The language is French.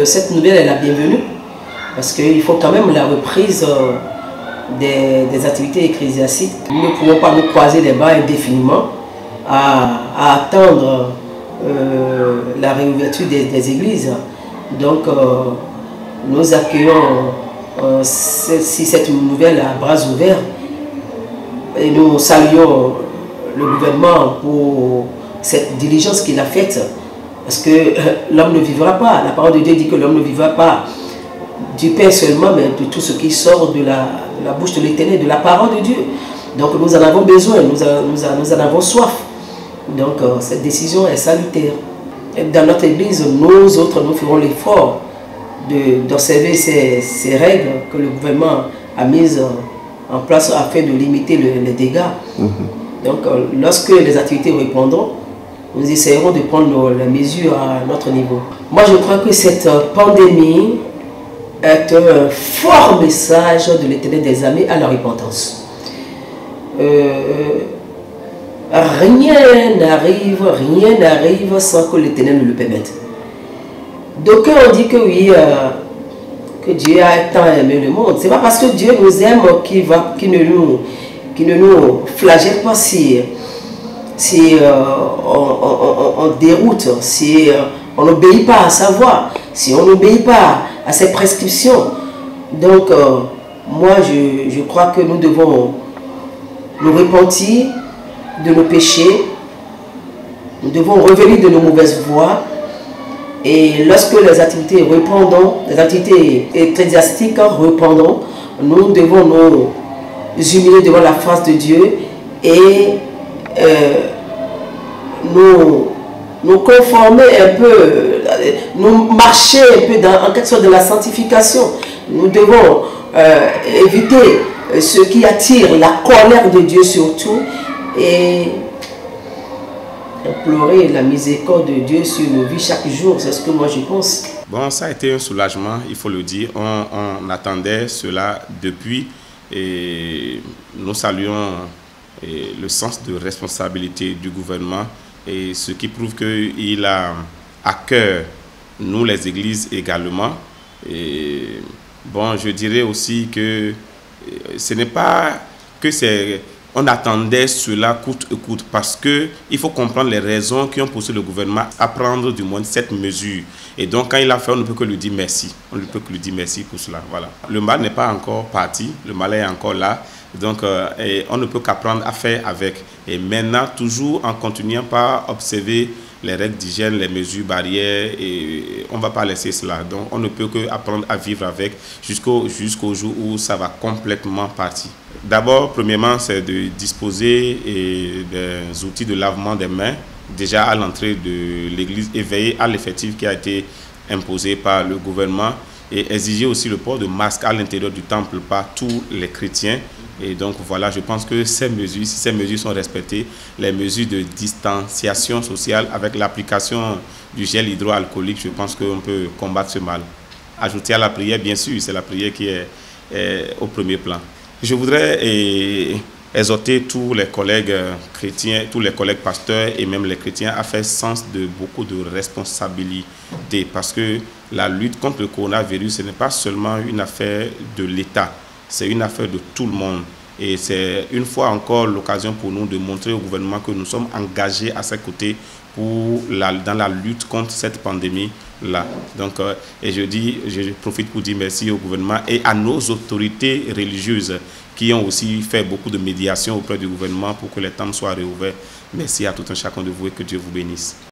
Cette nouvelle est la bienvenue parce qu'il faut quand même la reprise des activités ecclésiastiques. Nous ne pouvons pas nous croiser les bras indéfiniment à attendre la réouverture des églises. Donc nous accueillons cette nouvelle à bras ouverts et nous saluons le gouvernement pour cette diligence qu'il a faite. Parce que l'homme ne vivra pas. La parole de Dieu dit que l'homme ne vivra pas du pain seulement, mais de tout ce qui sort de la bouche de l'Éternel, de la parole de Dieu. Donc nous en avons besoin, nous en avons soif. Donc cette décision est salutaire. Et dans notre Église, nous autres, nous ferons l'effort d'observer ces règles que le gouvernement a mises en place afin de limiter les dégâts. Donc lorsque les activités reprendront, nous essayerons de prendre les mesures à notre niveau. Moi, je crois que cette pandémie est un fort message de l'Éternel des armées à la repentance. Rien n'arrive sans que l'Éternel ne le permette. D'aucuns ont dit que oui, que Dieu a tant aimé le monde. Ce n'est pas parce que Dieu nous aime qu'il ne nous flagelle pas si on déroute, si on n'obéit pas à sa voix, si on n'obéit pas à ses prescriptions. Donc, moi, je crois que nous devons nous repentir de nos péchés, nous devons revenir de nos mauvaises voies, et lorsque les activités reprendront, les activités ecclésiastiques reprendront, nous devons nous humilier devant la face de Dieu et nous conformer un peu, nous marcher un peu en quelque sorte de la sanctification. Nous devons éviter ce qui attire la colère de Dieu surtout et implorer la miséricorde de Dieu sur nos vies chaque jour. C'est ce que moi je pense. Bon, ça a été un soulagement, il faut le dire. On attendait cela depuis et nous saluons le sens de responsabilité du gouvernement et ce qui prouve qu'il a à cœur nous les églises également. Et bon, je dirais aussi que ce n'est pas que on attendait cela coûte que coûte, parce qu'il faut comprendre les raisons qui ont poussé le gouvernement à prendre du moins cette mesure. Et donc quand il a fait, on ne peut que lui dire merci. On ne peut que lui dire merci pour cela. Voilà. Le mal n'est pas encore parti, le mal est encore là. Donc on ne peut qu'apprendre à faire avec. Et maintenant, toujours en continuant par observer les règles d'hygiène, les mesures barrières, et on ne va pas laisser cela. Donc on ne peut qu'apprendre à vivre avec jusqu'au jour où ça va complètement partir. D'abord, premièrement, c'est de disposer des outils de lavement des mains déjà à l'entrée de l'église et veiller à l'effectif qui a été imposé par le gouvernement et exiger aussi le port de masque à l'intérieur du temple par tous les chrétiens. Et donc voilà, je pense que ces mesures, si ces mesures sont respectées, les mesures de distanciation sociale avec l'application du gel hydroalcoolique, je pense qu'on peut combattre ce mal. Ajouter à la prière, bien sûr, c'est la prière qui est au premier plan. Je voudrais exhorter tous les collègues chrétiens, tous les collègues pasteurs et même les chrétiens à faire sens de beaucoup de responsabilités parce que la lutte contre le coronavirus, ce n'est pas seulement une affaire de l'État, c'est une affaire de tout le monde. Et c'est une fois encore l'occasion pour nous de montrer au gouvernement que nous sommes engagés à ses côtés dans la lutte contre cette pandémie-là. Donc, et je profite pour dire merci au gouvernement et à nos autorités religieuses qui ont aussi fait beaucoup de médiation auprès du gouvernement pour que les temples soient réouverts. Merci à tout un chacun de vous et que Dieu vous bénisse.